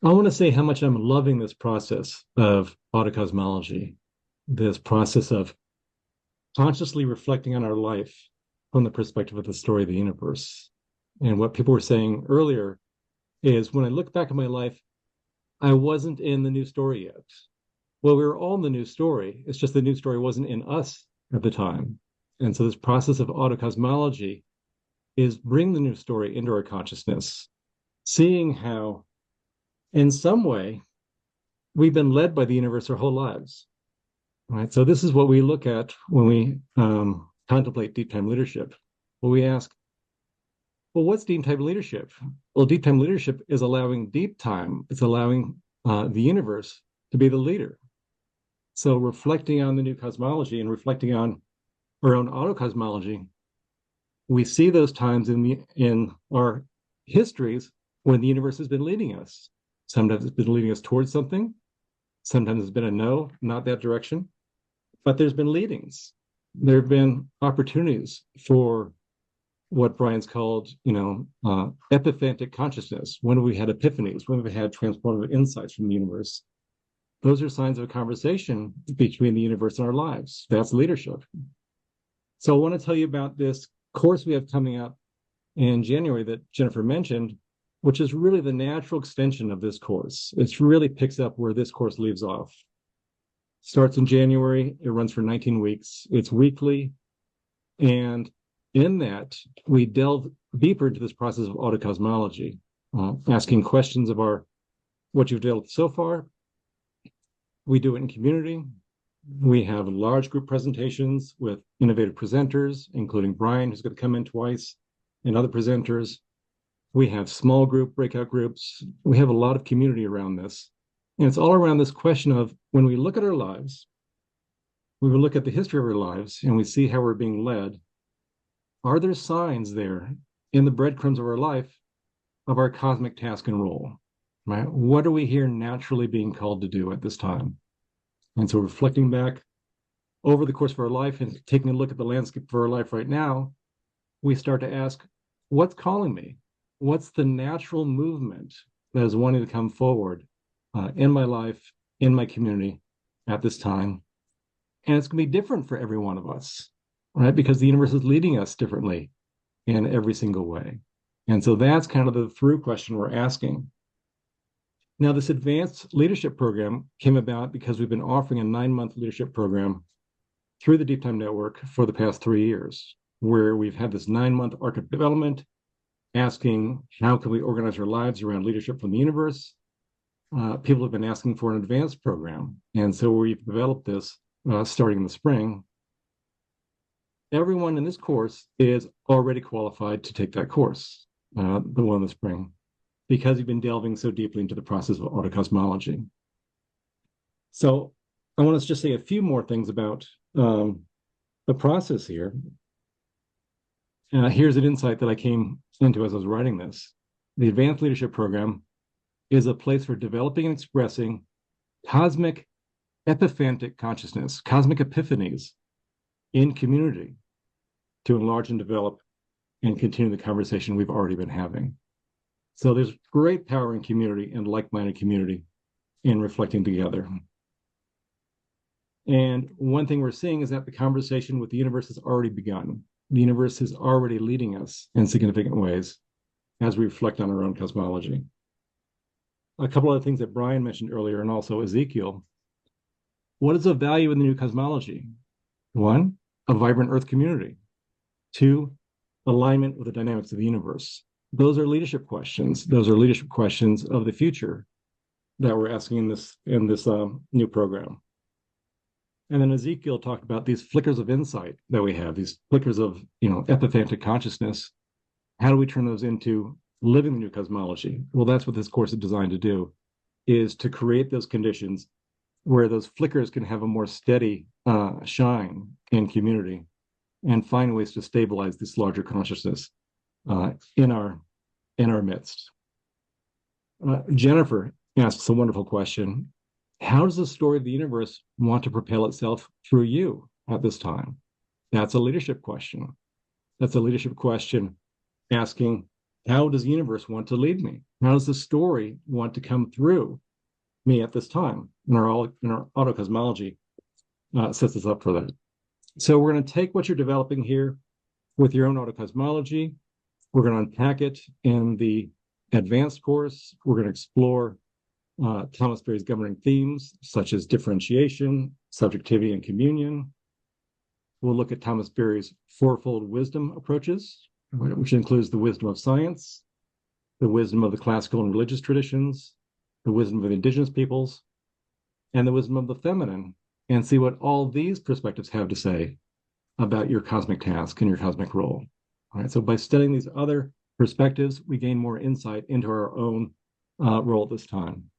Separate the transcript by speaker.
Speaker 1: I want to say how much I'm loving this process of autocosmology, this process of consciously reflecting on our life from the perspective of the story of the universe. And what people were saying earlier is when I look back at my life, I wasn't in the new story yet. Well, we were all in the new story. It's just the new story wasn't in us at the time. And so this process of autocosmology is bring the new story into our consciousness, seeing how, in some way, we've been led by the universe our whole lives. Right. So this is what we look at when we contemplate deep time leadership. Well, we ask, well, what's deep time leadership? Well, deep time leadership is allowing deep time. It's allowing the universe to be the leader. So reflecting on the new cosmology and reflecting on our own autocosmology, we see those times in our histories when the universe has been leading us. Sometimes it's been leading us towards something. Sometimes it's been a no, not that direction. But there's been leadings. There have been opportunities for what Brian's called, epiphantic consciousness. When we had epiphanies, when we had transformative insights from the universe. Those are signs of a conversation between the universe and our lives. That's leadership. So I want to tell you about this course we have coming up in January that Jennifer mentioned, which is really the natural extension of this course. It really picks up where this course leaves off. Starts in January. It runs for 19 weeks. It's weekly. And in that, we delve deeper into this process of autocosmology, asking questions of what you've dealt with so far. We do it in community. We have large group presentations with innovative presenters, including Brian, who's going to come in twice, and other presenters. We have small group, breakout groups. We have a lot of community around this. And it's all around this question of when we look at our lives, we will look at the history of our lives and we see how we're being led. Are there signs there in the breadcrumbs of our life of our cosmic task and role? Right? What are we here naturally being called to do at this time? And so reflecting back over the course of our life and taking a look at the landscape of our life right now, we start to ask, what's calling me? What's the natural movement that is wanting to come forward in my life, in my community at this time? And it's going to be different for every one of us, right? Because the universe is leading us differently in every single way. And so that's kind of the through question we're asking. Now, this advanced leadership program came about because we've been offering a 9-month leadership program through the Deeptime Network for the past 3 years, where we've had this 9-month arc of development, asking how can we organize our lives around leadership from the universe. People have been asking for an advanced program. And so we've developed this starting in the spring. Everyone in this course is already qualified to take that course, the one in the spring, because you've been delving so deeply into the process of autocosmology. So I want to just say a few more things about the process here. Here's an insight that I came into as I was writing this. The Advanced Leadership Program is a place for developing and expressing cosmic epiphantic consciousness, cosmic epiphanies in community to enlarge and develop and continue the conversation we've already been having. So there's great power in community and like-minded community in reflecting together. And one thing we're seeing is that the conversation with the universe has already begun. The universe is already leading us in significant ways as we reflect on our own cosmology. A couple of things that Brian mentioned earlier, and also Ezekiel. What is the value in the new cosmology? One, a vibrant Earth community. Two, alignment with the dynamics of the universe. Those are leadership questions. Those are leadership questions of the future that we're asking in this new program. And then Ezekiel talked about these flickers of insight that we have, these flickers of epiphantic consciousness. How do we turn those into living the new cosmology? Well, that's what this course is designed to do, is to create those conditions where those flickers can have a more steady shine in community and find ways to stabilize this larger consciousness in our midst. Jennifer asks a wonderful question. How does the story of the universe want to propel itself through you at this time? That's a leadership question. That's a leadership question asking, How does the universe want to lead me? How does the story want to come through me at this time? And our autocosmology sets us up for that. So we're going to take what you're developing here with your own autocosmology. We're going to unpack it in the advanced course. We're going to explore Thomas Berry's governing themes, such as differentiation, subjectivity, and communion. We'll look at Thomas Berry's fourfold wisdom approaches, which includes the wisdom of science, the wisdom of the classical and religious traditions, the wisdom of the indigenous peoples, and the wisdom of the feminine, and see what all these perspectives have to say about your cosmic task and your cosmic role. All right, so by studying these other perspectives, we gain more insight into our own role at this time.